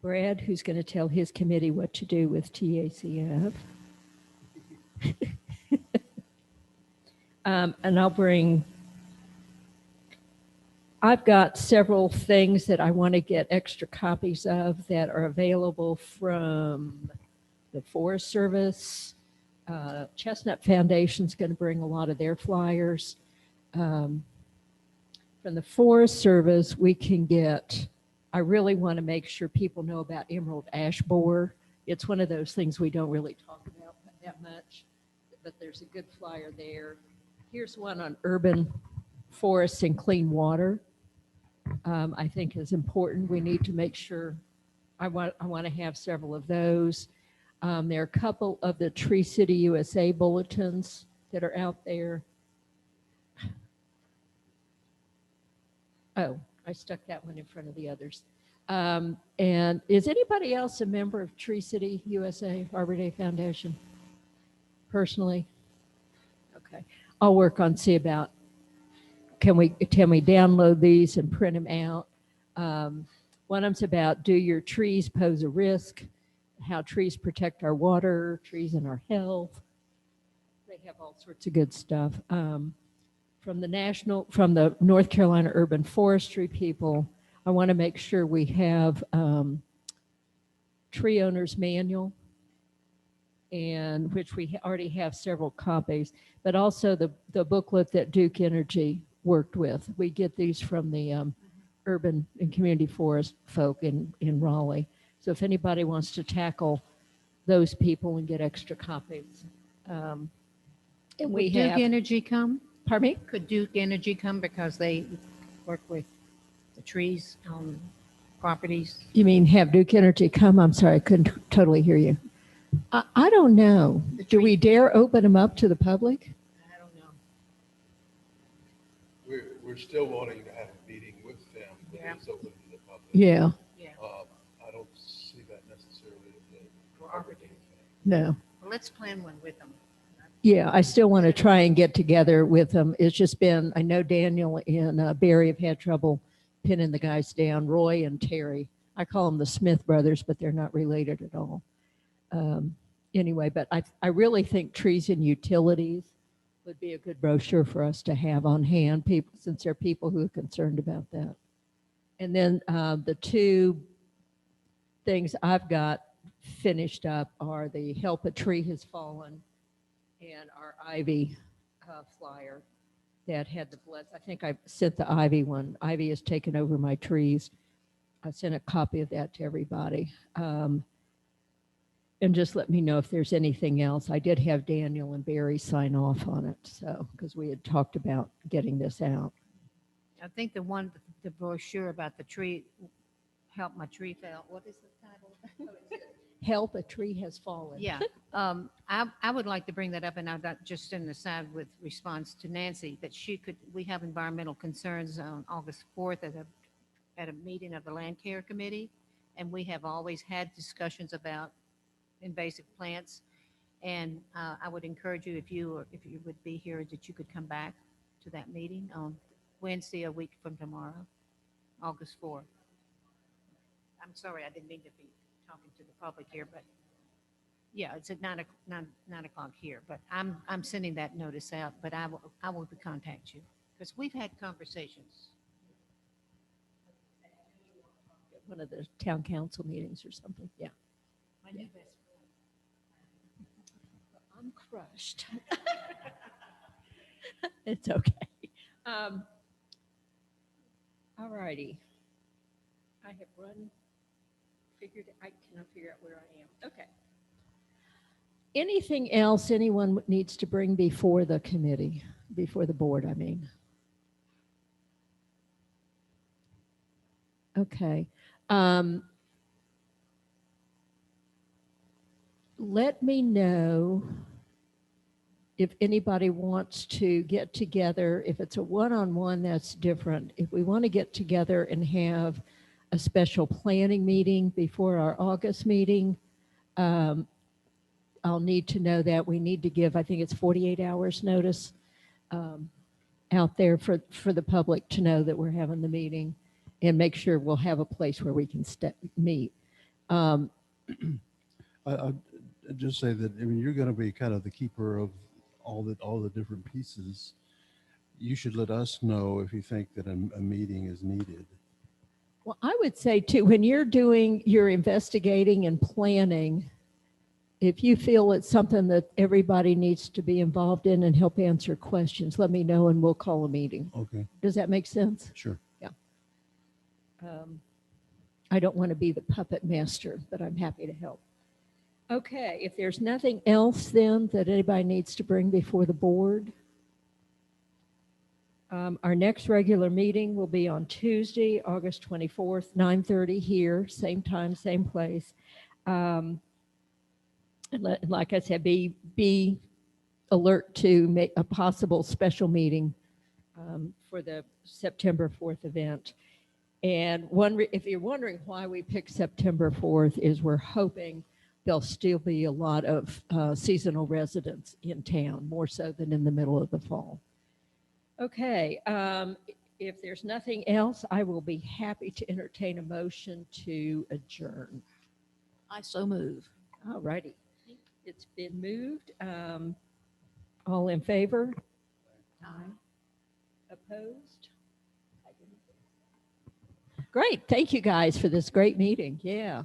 Brad, who's going to tell his committee what to do with TACF. And I've got several things that I want to get extra copies of that are available from the Forest Service. Chestnut Foundation's going to bring a lot of their flyers. From the Forest Service, we can get, I really want to make sure people know about emerald ash borer. It's one of those things we don't really talk about that much, but there's a good flyer there. Here's one on urban forests and clean water. I think is important. We need to make sure, I want to have several of those. There are a couple of the Tree City USA bulletins that are out there. Oh, I stuck that one in front of the others. And is anybody else a member of Tree City USA, Arbor Day Foundation? Personally? Okay. I'll work on see about, can we download these and print them out? One of them's about, do your trees pose a risk? How trees protect our water, trees and our health. They have all sorts of good stuff. From the North Carolina Urban Forestry people, I want to make sure we have Tree Owners Manual, and which we already have several copies, but also the booklet that Duke Energy worked with. We get these from the urban and community forest folk in Raleigh. So if anybody wants to tackle those people and get extra copies. And Would we Duke have, Energy come? pardon me? Could Duke Energy come because they work with the trees on properties? You mean have Duke Energy come? I'm sorry, I couldn't totally hear you. I don't know. The Do we tree- dare open them up to the public? I don't know. We're still wanting to have a meeting with them, but Yeah. it's open to the public. Yeah, Yeah. I don't see that necessarily as a Cooperative. thing. no. Well, let's plan one with them. Yeah, I still want to try and get together with them. It's just been, I know Daniel and Barry have had trouble pinning the guys down, Roy and Terry. I call them the Smith brothers, but they're not related at all. Anyway, but I really think trees and utilities would be a good brochure for us to have on hand, people, since there are people who are concerned about that. And then the two things I've got finished up are the Help a Tree Has Fallen and our Ivy flyer that had the bless. I think I sent the Ivy one. Ivy has taken over my trees. I sent a copy of that to everybody. And just let me know if there's anything else. I did have Daniel and Barry sign off on it, so, because we had talked about getting this out. I think the brochure about the tree, help my tree fell. What is the title? Help a Tree Has Fallen. Yeah, I would like to bring that up, and I got just an aside with response to Nancy, that we have environmental concerns on August 4th at a meeting of the Land Care Committee, and we have always had discussions about invasive plants, and I would encourage you, if you would be here, that you could come back to that meeting on Wednesday, a week from tomorrow, August 4th. I'm sorry, I didn't mean to be talking to the public here, but yeah, it's at 9 o'clock here, but I'm sending that notice out, but I will contact you, because we've had conversations. One of the town council meetings or something, yeah. My new best friend. I'm crushed. It's okay. All righty. I have I cannot figure out where I am. Okay. Anything else anyone needs to bring before the committee, before the board, I mean? Okay. Let me know if anybody wants to get together. If it's a one-on-one, that's different. If we want to get together and have a special planning meeting before our August meeting, I'll need to know that. We need to give, I think it's 48 hours notice out there for the public to know that we're having the meeting, and make sure we'll have a place where we can meet. I'd just say that, I mean, you're going to be kind of the keeper of all the different pieces. You should let us know if you think that a meeting is needed. Well, I would say too, when you're doing your investigating and planning, if you feel it's something that everybody needs to be involved in and help answer questions, let me know and we'll call a meeting. Okay, Does that make sense? sure. I don't want to be the puppet master, but I'm happy to help. Okay, if there's nothing else then that anybody needs to bring before the board, our next regular meeting will be on Tuesday, August 24th, 9:30 here, same time, same place. And like I said, be alert to make a possible special meeting for the September 4th event. And if you're wondering why we picked September 4th, is we're hoping there'll still be a lot of seasonal residents in town, more so than in the middle of the fall. Okay, if there's nothing else, I will be happy to entertain a motion to adjourn. I so move. All righty. It's been moved. All in favor? Aye. Opposed? Great. Thank you guys for this great meeting. Yeah.